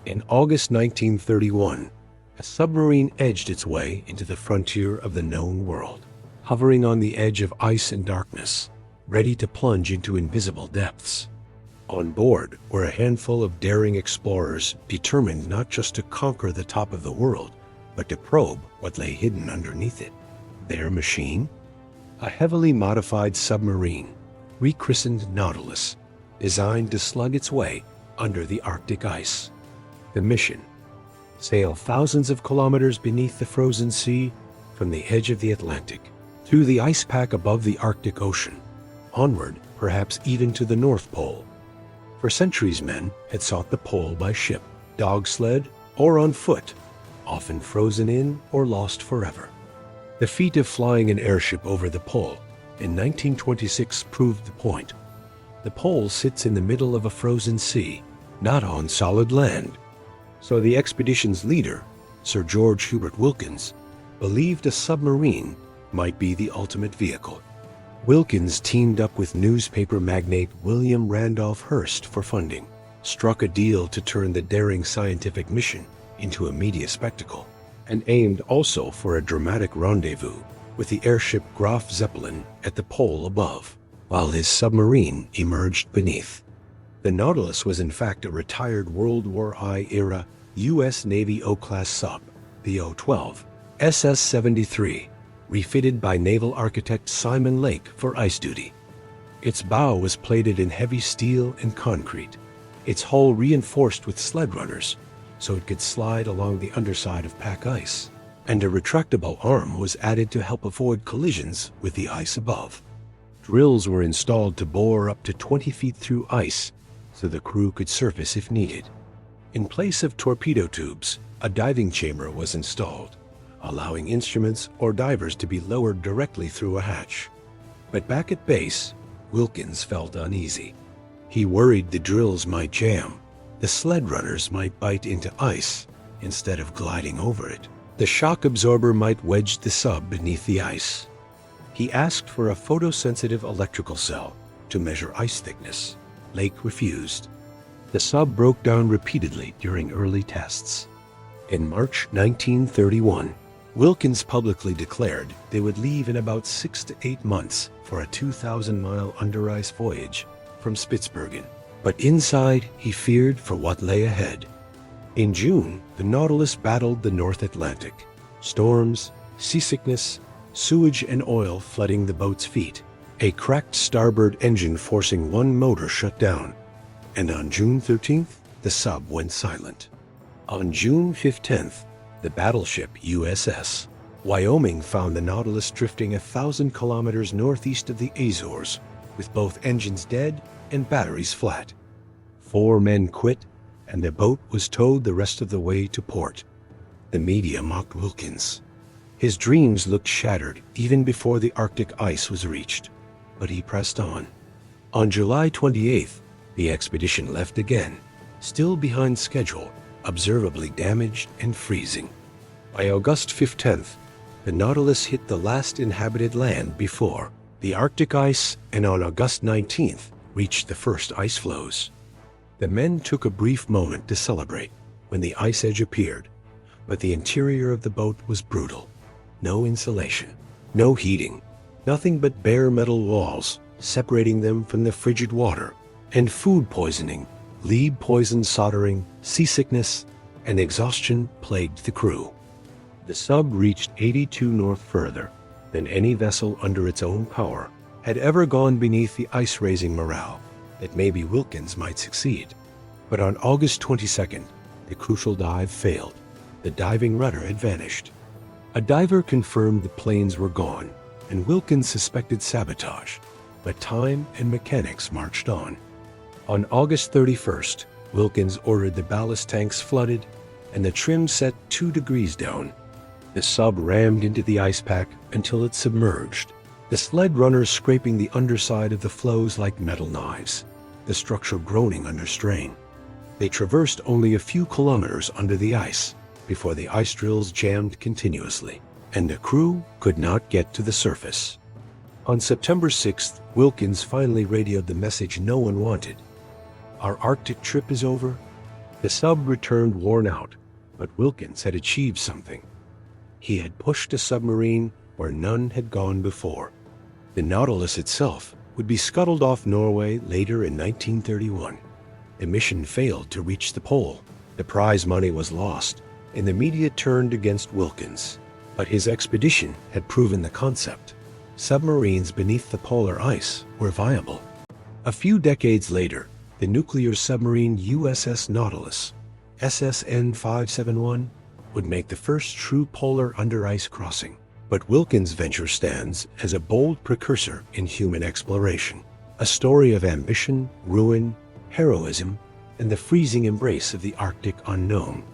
In August 1931, a submarine edged its way into the frontier of the known world, hovering on the edge of ice and darkness, ready to plunge into invisible depths. On board were a handful of daring explorers determined not just to conquer the top of the world, but to probe what lay hidden underneath it. Their machine? A heavily modified submarine, rechristened Nautilus, designed to slug its way under the Arctic ice. The mission: sail thousands of kilometers beneath the frozen sea from the edge of the Atlantic, through the ice pack above the Arctic Ocean, onward perhaps even to the North Pole. For centuries men had sought the pole by ship, dog sled, or on foot, often frozen in or lost forever. The feat of flying an airship over the pole in 1926 proved the point. The pole sits in the middle of a frozen sea, not on solid land. So the expedition's leader, Sir George Hubert Wilkins, believed a submarine might be the ultimate vehicle. Wilkins teamed up with newspaper magnate William Randolph Hearst for funding, struck a deal to turn the daring scientific mission into a media spectacle, and aimed also for a dramatic rendezvous with the airship Graf Zeppelin at the pole above, while his submarine emerged beneath. The Nautilus was in fact a retired World War I-era U.S. Navy O-class sub, the O-12, SS-73, refitted by naval architect Simon Lake for ice duty. Its bow was plated in heavy steel and concrete, its hull reinforced with sled runners so it could slide along the underside of pack ice, and a retractable arm was added to help avoid collisions with the ice above. Drills were installed to bore up to 20 feet through ice so the crew could surface if needed. In place of torpedo tubes, a diving chamber was installed, allowing instruments or divers to be lowered directly through a hatch. But back at base, Wilkins felt uneasy. He worried the drills might jam, the sled runners might bite into ice instead of gliding over it. The shock absorber might wedge the sub beneath the ice. He asked for a photosensitive electrical cell to measure ice thickness. Lake refused. The sub broke down repeatedly during early tests. In March 1931, Wilkins publicly declared they would leave in about 6 to 8 months for a 2,000-mile under-ice voyage from Spitsbergen. But inside, he feared for what lay ahead. In June, the Nautilus battled the North Atlantic. Storms, seasickness, sewage and oil flooding the boat's feet. A cracked starboard engine forcing one motor shut down. And on June 13th, the sub went silent. On June 15th, the battleship USS Wyoming found the Nautilus drifting 1,000 kilometers northeast of the Azores, with both engines dead and batteries flat. 4 men quit, and the boat was towed the rest of the way to port. The media mocked Wilkins. His dreams looked shattered even before the Arctic ice was reached, but he pressed on. On July 28th, the expedition left again, still behind schedule, observably damaged and freezing. By August 15th, the Nautilus hit the last inhabited land before the Arctic ice, and on August 19th reached the first ice floes. The men took a brief moment to celebrate when the ice edge appeared, but the interior of the boat was brutal. No insulation, no heating, nothing but bare metal walls separating them from the frigid water, and food poisoning, lead-poisoned soldering, seasickness, and exhaustion plagued the crew. The sub reached 82 north further than any vessel under its own power had ever gone beneath the ice-raising morale that maybe Wilkins might succeed. But on August 22nd, the crucial dive failed. The diving rudder had vanished. A diver confirmed the planes were gone, and Wilkins suspected sabotage, but time and mechanics marched on. On August 31st, Wilkins ordered the ballast tanks flooded and the trim set 2 degrees down. The sub rammed into the ice pack until it submerged, the sled runners scraping the underside of the floes like metal knives, the structure groaning under strain. They traversed only a few kilometers under the ice before the ice drills jammed continuously, and the crew could not get to the surface. On September 6th, Wilkins finally radioed the message no one wanted. "Our Arctic trip is over. The sub returned worn out, but Wilkins had achieved something. He had pushed a submarine where none had gone before. The Nautilus itself would be scuttled off Norway later in 1931. The mission failed to reach the pole. The prize money was lost, and the media turned against Wilkins. But his expedition had proven the concept. Submarines beneath the polar ice were viable. A few decades later, the nuclear submarine USS Nautilus, SSN 571, would make the first true polar under-ice crossing. But Wilkins' venture stands as a bold precursor in human exploration, a story of ambition, ruin, heroism, and the freezing embrace of the Arctic unknown.